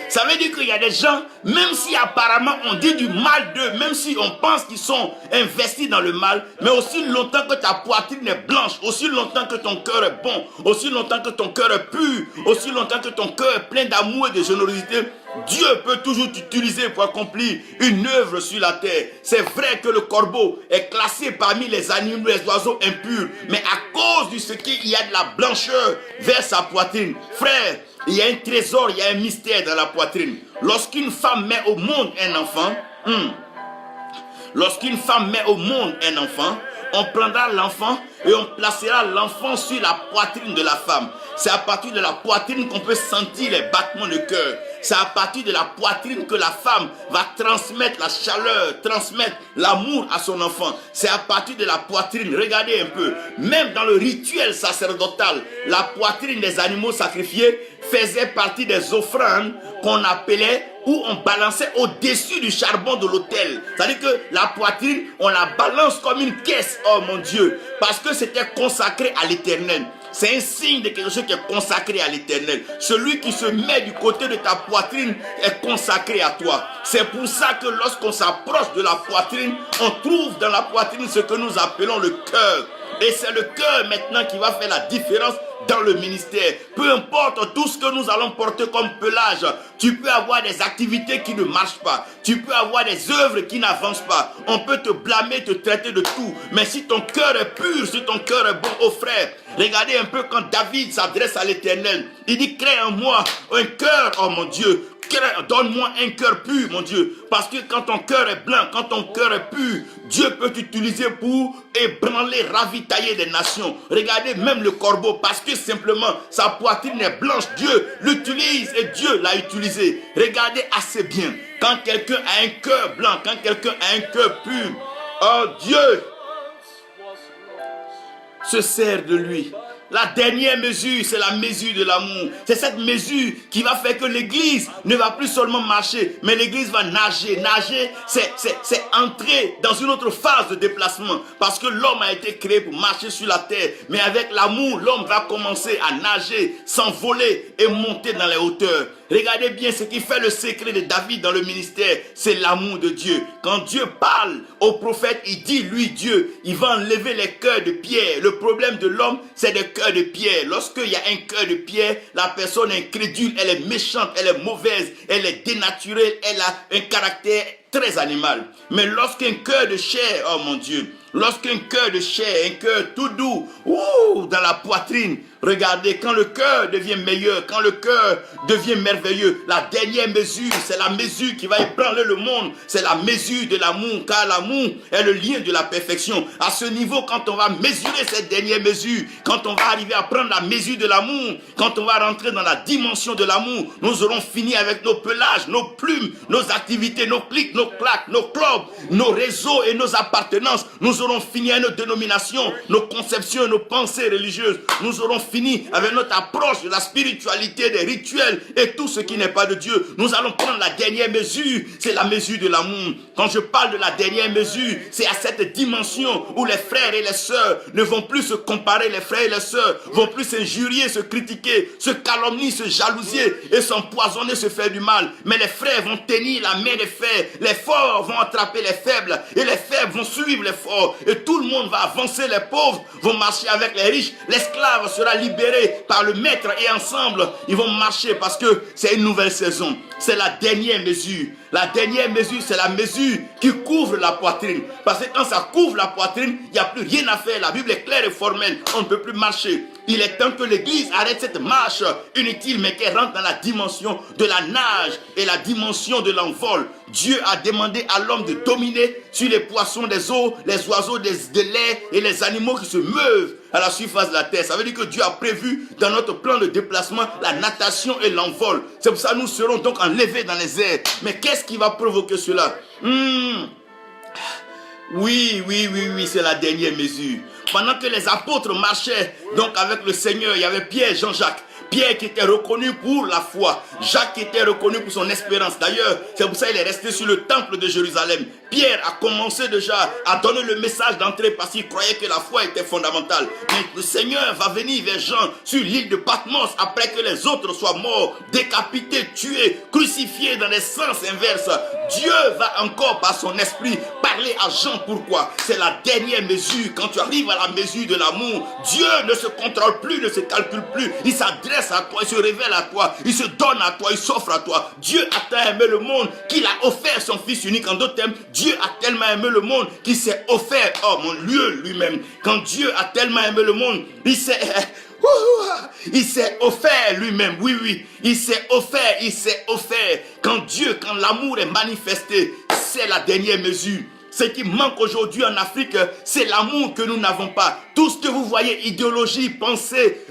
Ça veut dire qu'il y a des gens, même si apparemment on dit du mal d'eux, même si on pense qu'ils sont investis dans le mal, mais aussi longtemps que ta poitrine est blanche, aussi longtemps que ton cœur est bon, aussi longtemps que ton cœur est pur, aussi longtemps que ton cœur est plein d'amour et de générosité, Dieu peut toujours t'utiliser pour accomplir une œuvre sur la terre. C'est vrai que le corbeau est classé parmi les animaux, les oiseaux impurs, mais à cause de ce qu'il y a de la blancheur vers sa poitrine, frère, il y a un trésor, il y a un mystère dans la poitrine. Lorsqu'une femme met au monde un enfant, lorsqu'une femme met au monde un enfant, on prendra l'enfant et on placera l'enfant sur la poitrine de la femme. C'est à partir de la poitrine qu'on peut sentir les battements de cœur. C'est à partir de la poitrine que la femme va transmettre la chaleur, transmettre l'amour à son enfant. C'est à partir de la poitrine. Regardez un peu. Même dans le rituel sacerdotal, la poitrine des animaux sacrifiés faisait partie des offrandes qu'on appelait où on balançait au-dessus du charbon de l'autel. C'est-à-dire que la poitrine, on la balance comme une caisse, oh mon Dieu, parce que c'était consacré à l'Éternel. C'est un signe de quelque chose qui est consacré à l'Éternel. Celui qui se met du côté de ta poitrine est consacré à toi. C'est pour ça que lorsqu'on s'approche de la poitrine, on trouve dans la poitrine ce que nous appelons le cœur. Et c'est le cœur maintenant qui va faire la différence dans le ministère. Peu importe tout ce que nous allons porter comme pelage, tu peux avoir des activités qui ne marchent pas. Tu peux avoir des œuvres qui n'avancent pas. On peut te blâmer, te traiter de tout. Mais si ton cœur est pur, si ton cœur est bon, oh frère, regardez un peu quand David s'adresse à l'Éternel. Il dit, crée en moi un cœur, oh mon Dieu. Donne-moi un cœur pur, mon Dieu. Parce que quand ton cœur est blanc, quand ton cœur est pur, Dieu peut t'utiliser pour ébranler, ravitailler des nations. Regardez même le corbeau, parce que simplement sa poitrine est blanche. Dieu l'utilise et Dieu l'a utilisé. Regardez assez bien. Quand quelqu'un a un cœur blanc, quand quelqu'un a un cœur pur, oh Dieu se sert de lui. La dernière mesure, c'est la mesure de l'amour. C'est cette mesure qui va faire que l'église ne va plus seulement marcher, mais l'église va nager. Nager, c'est entrer dans une autre phase de déplacement. Parce que l'homme a été créé pour marcher sur la terre. Mais avec l'amour, l'homme va commencer à nager, s'envoler et monter dans les hauteurs. Regardez bien ce qui fait le secret de David dans le ministère, c'est l'amour de Dieu. Quand Dieu parle au prophète, il dit, lui Dieu, il va enlever les cœurs de pierre. Le problème de l'homme, c'est des cœurs de pierre. Lorsqu'il y a un cœur de pierre, la personne est incrédule, elle est méchante, elle est mauvaise, elle est dénaturée, elle a un caractère très animal. Mais lorsqu'un cœur de chair, oh mon Dieu, lorsqu'un cœur de chair, un cœur tout doux, dans la poitrine, regardez, quand le cœur devient meilleur, quand le cœur devient merveilleux, la dernière mesure, c'est la mesure qui va ébranler le monde, c'est la mesure de l'amour, car l'amour est le lien de la perfection. À ce niveau, quand on va mesurer cette dernière mesure, quand on va arriver à prendre la mesure de l'amour, quand on va rentrer dans la dimension de l'amour, nous aurons fini avec nos pelages, nos plumes, nos activités, nos clics, nos claques, nos clubs, nos réseaux et nos appartenances. Nous aurons fini avec nos dénominations, nos conceptions et nos pensées religieuses. Nous aurons fini avec notre approche de la spiritualité, des rituels et tout ce qui n'est pas de Dieu. Nous allons prendre la dernière mesure, c'est la mesure de l'amour. Quand je parle de la dernière mesure, c'est à cette dimension où les frères et les sœurs ne vont plus se comparer, les frères et les sœurs vont plus s'injurier, se critiquer, se calomnier, se jalouser et s'empoisonner, se faire du mal. Mais les frères vont tenir la main des frères, les forts vont attraper les faibles et les faibles vont suivre les forts et tout le monde va avancer, les pauvres vont marcher avec les riches, l'esclave sera libéré par le maître et ensemble ils vont marcher parce que c'est une nouvelle saison. C'est la dernière mesure. La dernière mesure, c'est la mesure qui couvre la poitrine. Parce que quand ça couvre la poitrine, il n'y a plus rien à faire. La Bible est claire et formelle. On ne peut plus marcher. Il est temps que l'Église arrête cette marche inutile, mais qu'elle rentre dans la dimension de la nage et la dimension de l'envol. Dieu a demandé à l'homme de dominer sur les poissons des eaux, les oiseaux de l'air et les animaux qui se meuvent à la surface de la terre. Ça veut dire que Dieu a prévu dans notre plan de déplacement la natation et l'envol. C'est pour ça que nous serons donc enlevés dans les airs. Mais qu'est-ce qui va provoquer cela? Oui, c'est la dernière mesure. Pendant que les apôtres marchaient donc avec le Seigneur, il y avait Pierre, Jean-Jacques. Pierre qui était reconnu pour la foi. Jacques qui était reconnu pour son espérance. D'ailleurs, c'est pour ça qu'il est resté sur le temple de Jérusalem. Pierre a commencé déjà à donner le message d'entrée parce qu'il croyait que la foi était fondamentale. Mais le Seigneur va venir vers Jean sur l'île de Patmos après que les autres soient morts, décapités, tués, crucifiés dans les sens inverses. Dieu va encore par son esprit parler à Jean. Pourquoi? C'est la dernière mesure. Quand tu arrives à la mesure de l'amour, Dieu ne se contrôle plus, ne se calcule plus. Il s'adresse à toi, il se révèle à toi, il se donne à toi, il s'offre à toi. Dieu a tant aimé le monde qu'il a offert son Fils unique. En d'autres termes, Dieu a tellement aimé le monde qu'il s'est offert, oh mon Dieu lui-même. Quand Dieu a tellement aimé le monde, il s'est offert lui-même. Oui, il s'est offert. Quand l'amour est manifesté, c'est la dernière mesure. Ce qui manque aujourd'hui en Afrique, c'est l'amour que nous n'avons pas. Tout ce que vous voyez, idéologie, pensée,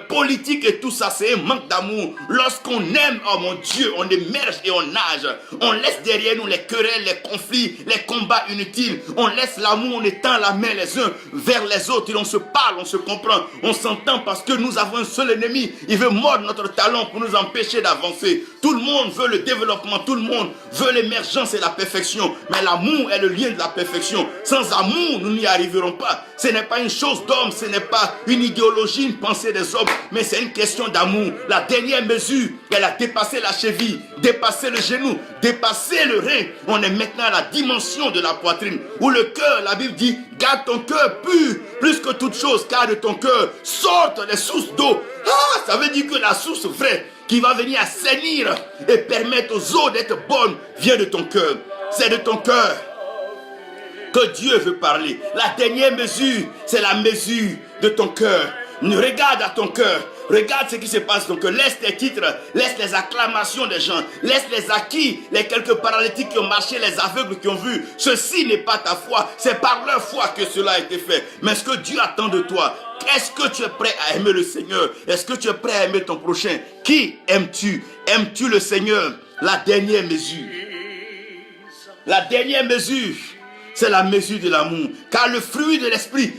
politique et tout ça, c'est un manque d'amour. Lorsqu'on aime, oh mon Dieu, on émerge et on nage. On laisse derrière nous les querelles, les conflits, les combats inutiles. On laisse l'amour, on étend la main les uns vers les autres. Et on se parle, on se comprend, on s'entend parce que nous avons un seul ennemi. Il veut mordre notre talon pour nous empêcher d'avancer. Tout le monde veut le développement, tout le monde veut l'émergence et la perfection. Mais l'amour est le lien de la perfection. Sans amour, nous n'y arriverons pas. Ce n'est pas une chose d'homme, ce n'est pas une idéologie, une pensée des hommes, mais c'est une question d'amour. La dernière mesure, elle a dépassé la cheville, dépassé le genou, dépassé le rein. On est maintenant à la dimension de la poitrine, où le cœur, la Bible dit, garde ton cœur pur, plus que toute chose, car de ton cœur sortent les sources d'eau. Ah, ça veut dire que la source vraie, qui va venir assainir et permettre aux eaux d'être bonnes, vient de ton cœur. C'est de ton cœur que Dieu veut parler. La dernière mesure, c'est la mesure de ton cœur. Regarde à ton cœur. Regarde ce qui se passe dans ton cœur. Laisse tes titres, laisse les acclamations des gens, laisse les acquis, les quelques paralytiques qui ont marché, les aveugles qui ont vu. Ceci n'est pas ta foi, c'est par leur foi que cela a été fait. Mais ce que Dieu attend de toi, est-ce que tu es prêt à aimer le Seigneur? Est-ce que tu es prêt à aimer ton prochain? Qui aimes-tu? Aimes-tu le Seigneur? La dernière mesure. La dernière mesure, c'est la mesure de l'amour. Car le fruit de l'esprit,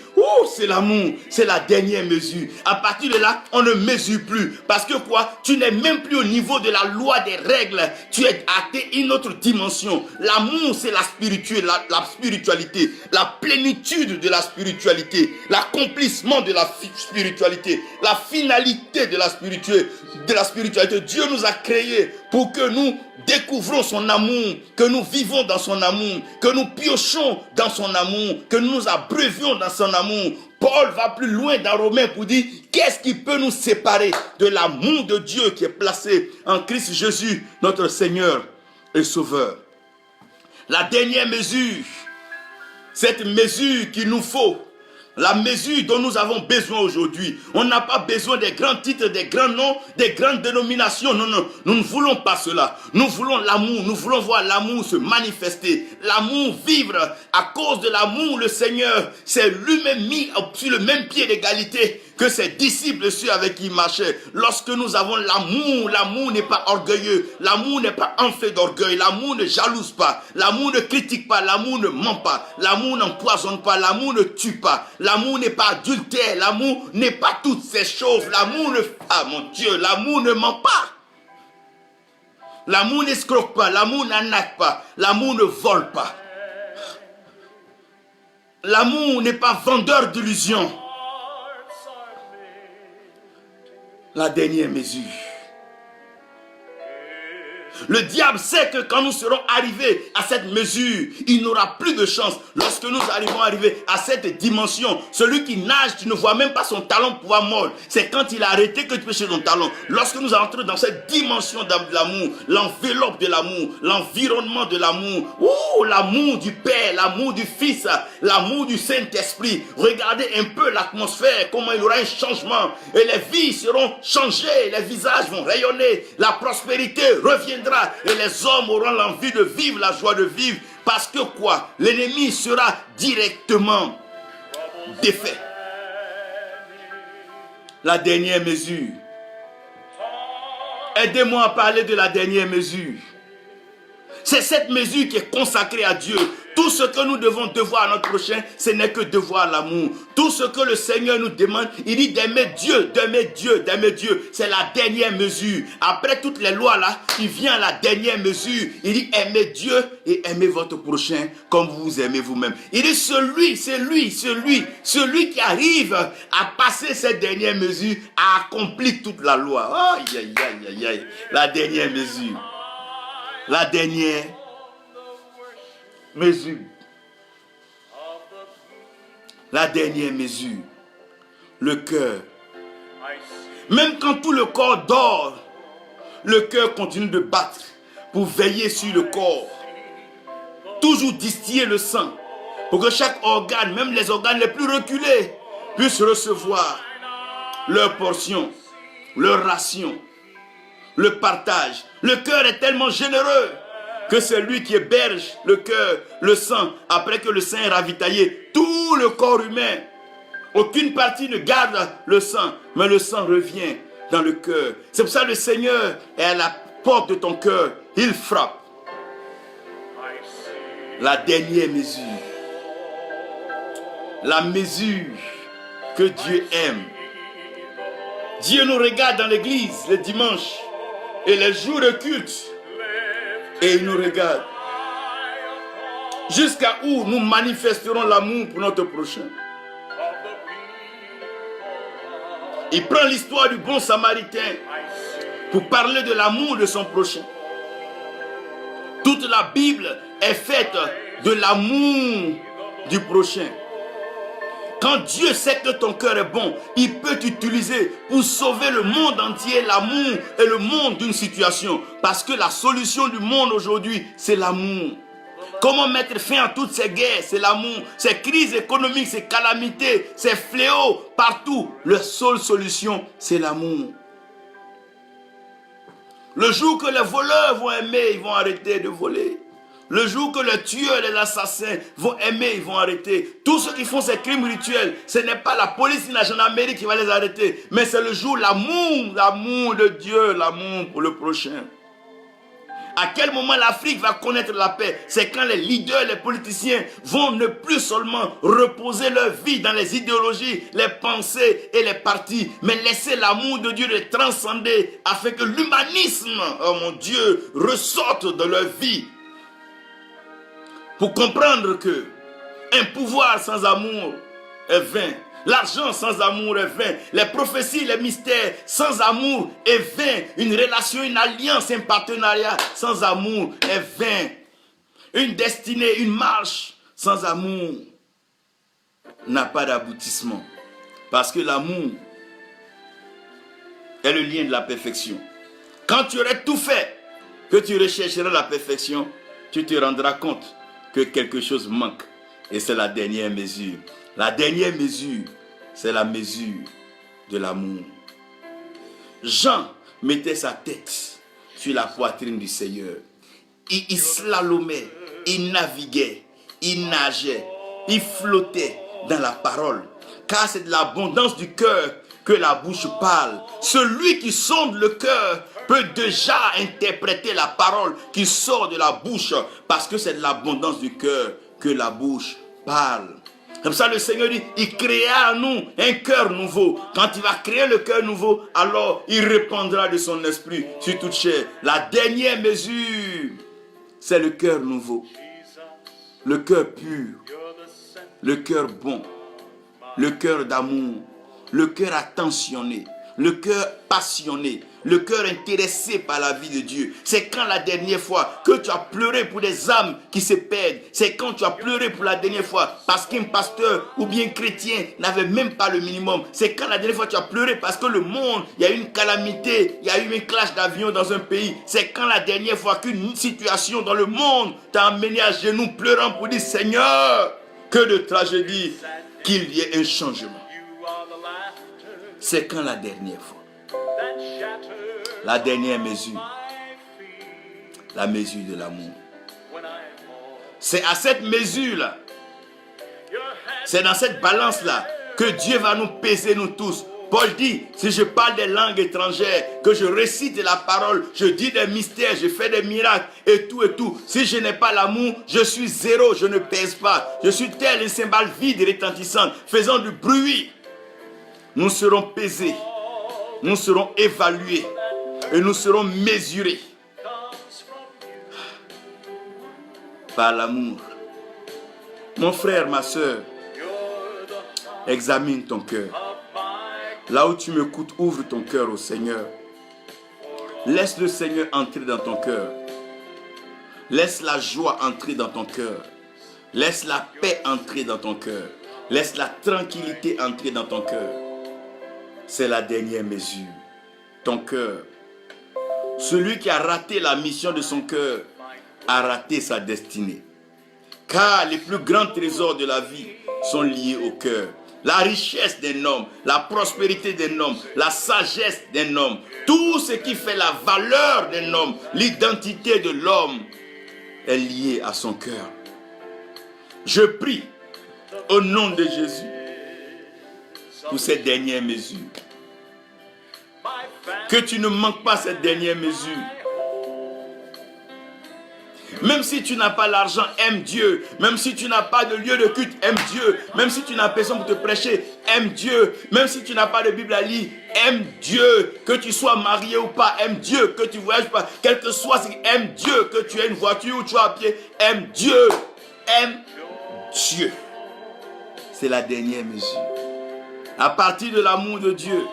c'est l'amour. C'est la dernière mesure. À partir de là, on ne mesure plus. Parce que quoi? Tu n'es même plus au niveau de la loi des règles. Tu es atteint une autre dimension. L'amour, c'est la spiritualité. La plénitude de la spiritualité. L'accomplissement de la spiritualité. La finalité de la spiritualité. Dieu nous a créés pour que nous découvrons son amour, que nous vivons dans son amour, que nous piochons dans son amour, que nous nous abreuvions dans son amour. Paul va plus loin dans Romains pour dire qu'est-ce qui peut nous séparer de l'amour de Dieu qui est placé en Christ Jésus, notre Seigneur et Sauveur. La dernière mesure, cette mesure qu'il nous faut, la mesure dont nous avons besoin aujourd'hui. On n'a pas besoin des grands titres, des grands noms, des grandes dénominations. Non, nous ne voulons pas cela. Nous voulons l'amour. Nous voulons voir l'amour se manifester. L'amour vivre. À cause de l'amour, le Seigneur s'est lui-même mis sur le même pied d'égalité que ses disciples, ceux avec qui il marchait. Lorsque nous avons l'amour, l'amour n'est pas orgueilleux. L'amour n'est pas enflé d'orgueil. L'amour ne jalouse pas. L'amour ne critique pas. L'amour ne ment pas. L'amour n'empoisonne pas. L'amour ne tue pas. L'amour n'est pas adultère. L'amour n'est pas toutes ces choses. L'amour ne... Ah mon Dieu, l'amour ne ment pas. L'amour n'escroque pas. L'amour n'arnaque pas. L'amour ne vole pas. L'amour n'est pas vendeur d'illusions. La dernière mesure. Le diable sait que quand nous serons arrivés à cette mesure, il n'aura plus de chance. Lorsque nous arrivons à arriver à cette dimension, celui qui nage, tu ne vois même pas son talon pouvoir mordre. C'est quand il a arrêté que tu peux chercher ton talon. Lorsque nous entrons dans cette dimension de l'amour, l'enveloppe de l'amour, l'environnement de l'amour, l'amour du Père, l'amour du Fils, l'amour du Saint-Esprit. Regardez un peu l'atmosphère, comment il y aura un changement. Et les vies seront changées, les visages vont rayonner, la prospérité reviendra. Et les hommes auront l'envie de vivre, la joie de vivre. Parce que quoi? L'ennemi sera directement défait. La dernière mesure. Aidez-moi à parler de la dernière mesure. C'est cette mesure qui est consacrée à Dieu. Tout ce que nous devons devoir à notre prochain, ce n'est que devoir l'amour. Tout ce que le Seigneur nous demande, il dit d'aimer Dieu, d'aimer Dieu, d'aimer Dieu. C'est la dernière mesure. Après toutes les lois là, il vient à la dernière mesure. Il dit aimez Dieu et aimez votre prochain comme vous vous aimez vous-même. Il dit celui qui arrive à passer cette dernière mesure, a accompli toute la loi. Aïe, aïe, aïe, aïe, aïe. La dernière mesure. La dernière mesure. La dernière mesure. Le cœur. Même quand tout le corps dort, le cœur continue de battre pour veiller sur le corps. Toujours distiller le sang. Pour que chaque organe, même les organes les plus reculés, puissent recevoir leur portion, leur ration, le partage. Le cœur est tellement généreux que c'est lui qui héberge le cœur, le sang, après que le sang est ravitaillé. Tout le corps humain, aucune partie ne garde le sang, mais le sang revient dans le cœur. C'est pour ça que le Seigneur est à la porte de ton cœur. Il frappe. La dernière mesure. La mesure que Dieu aime. Dieu nous regarde dans l'église le dimanche et les jours de culte. Et il nous regarde. Jusqu'à où nous manifesterons l'amour pour notre prochain. Il prend l'histoire du bon samaritain pour parler de l'amour de son prochain. Toute la Bible est faite de l'amour du prochain. Quand Dieu sait que ton cœur est bon, il peut t'utiliser pour sauver le monde entier, l'amour et le monde d'une situation. Parce que la solution du monde aujourd'hui, c'est l'amour. Comment mettre fin à toutes ces guerres? C'est l'amour. Ces crises économiques, ces calamités, ces fléaux, partout. La seule solution, c'est l'amour. Le jour que les voleurs vont aimer, ils vont arrêter de voler. Le jour que les tueurs et les assassins vont aimer, ils vont arrêter. Tous ceux qui font ces crimes rituels, ce n'est pas la police ni la gendarmerie qui va les arrêter. Mais c'est le jour, l'amour de Dieu, l'amour pour le prochain. À quel moment l'Afrique va connaître la paix? C'est quand les leaders, les politiciens vont ne plus seulement reposer leur vie dans les idéologies, les pensées et les partis, mais laisser l'amour de Dieu les transcender afin que l'humanisme, oh mon Dieu, ressorte de leur vie. Pour comprendre que un pouvoir sans amour est vain. L'argent sans amour est vain. Les prophéties, les mystères sans amour est vain. Une relation, une alliance, un partenariat sans amour est vain. Une destinée, une marche sans amour n'a pas d'aboutissement. Parce que l'amour est le lien de la perfection. Quand tu aurais tout fait, que tu rechercheras la perfection, tu te rendras compte que quelque chose manque. Et c'est la dernière mesure. La dernière mesure, c'est la mesure de l'amour. Jean mettait sa tête sur la poitrine du Seigneur. Il slalomait, il naviguait, il nageait, il flottait dans la parole. Car c'est de l'abondance du cœur que la bouche parle. Celui qui sonde le cœur peut déjà interpréter la parole qui sort de la bouche, parce que c'est de l'abondance du cœur que la bouche parle. Comme ça, le Seigneur dit, il créa en nous un cœur nouveau. Quand il va créer le cœur nouveau, alors il répandra de son esprit sur toute chair. La dernière mesure, c'est le cœur nouveau. Le cœur pur, le cœur bon, le cœur d'amour, le cœur attentionné, le cœur passionné, le cœur intéressé par la vie de Dieu. C'est quand la dernière fois que tu as pleuré pour des âmes qui se perdent. C'est quand tu as pleuré pour la dernière fois parce qu'un pasteur ou bien chrétien n'avait même pas le minimum. C'est quand la dernière fois tu as pleuré parce que le monde, il y a eu une calamité, il y a eu un clash d'avion dans un pays. C'est quand la dernière fois qu'une situation dans le monde t'a amené à genoux pleurant pour dire Seigneur, que de tragédie, qu'il y ait un changement. C'est quand la dernière fois. La dernière mesure. La mesure de l'amour. C'est à cette mesure-là. C'est dans cette balance-là que Dieu va nous peser nous tous Paul dit, si je parle des langues étrangères, que je récite la parole, je dis des mystères, je fais des miracles et tout. Si je n'ai pas l'amour, je suis zéro, je ne pèse pas. Je suis tel une cymbale vide et retentissante, faisant du bruit. Nous serons pesés, nous serons évalués et nous serons mesurés par l'amour. Mon frère, ma soeur, examine ton cœur. Là où tu m'écoutes, ouvre ton cœur au Seigneur. Laisse le Seigneur entrer dans ton cœur. Laisse la joie entrer dans ton cœur. Laisse la paix entrer dans ton cœur. Laisse la tranquillité entrer dans ton cœur. C'est la dernière mesure. Ton cœur. Celui qui a raté la mission de son cœur a raté sa destinée. Car les plus grands trésors de la vie sont liés au cœur. La richesse d'un homme, la prospérité d'un homme, la sagesse d'un homme, tout ce qui fait la valeur d'un homme, l'identité de l'homme est lié à son cœur. Je prie au nom de Jésus pour cette dernière mesure. Que tu ne manques pas cette dernière mesure. Même si tu n'as pas l'argent, aime Dieu. Même si tu n'as pas de lieu de culte, aime Dieu. Même si tu n'as personne pour te prêcher, aime Dieu. Même si tu n'as pas de Bible à lire, aime Dieu. Que tu sois marié ou pas, aime Dieu. Que tu voyages pas, quel que soit, aime Dieu. Que tu aies une voiture ou tu es à pied, aime Dieu. Aime Dieu. C'est la dernière mesure. À partir de l'amour de Dieu,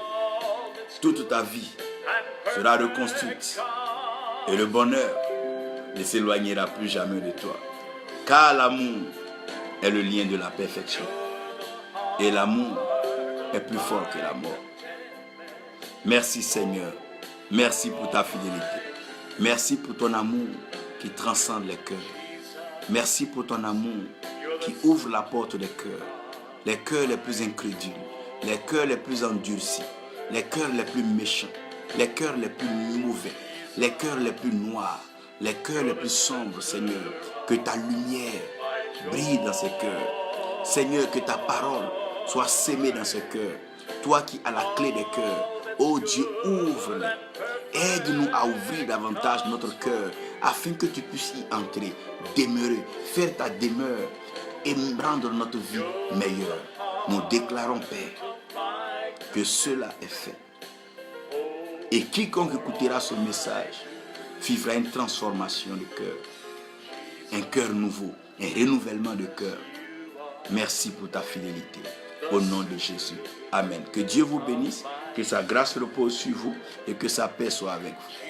toute ta vie sera reconstruite. Et le bonheur ne s'éloignera plus jamais de toi. Car l'amour est le lien de la perfection. Et l'amour est plus fort que la mort. Merci Seigneur. Merci pour ta fidélité. Merci pour ton amour qui transcende les cœurs. Merci pour ton amour qui ouvre la porte des cœurs. Les cœurs les plus incrédules. Les cœurs les plus endurcis. Les cœurs les plus méchants. Les cœurs les plus mauvais. Les cœurs les plus noirs. Les cœurs les plus sombres, Seigneur, que ta lumière brille dans ces cœurs. Seigneur, que ta parole soit sémée dans ces cœurs. Toi qui as la clé des cœurs, oh Dieu, ouvre-les. Aide-nous à ouvrir davantage notre cœur afin que tu puisses y entrer, demeurer, faire ta demeure et rendre notre vie meilleure. Nous déclarons, Père, que cela est fait. Et quiconque écoutera ce message vivra une transformation de cœur, un cœur nouveau, un renouvellement de cœur. Merci pour ta fidélité. Au nom de Jésus. Amen. Que Dieu vous bénisse, que sa grâce repose sur vous et que sa paix soit avec vous.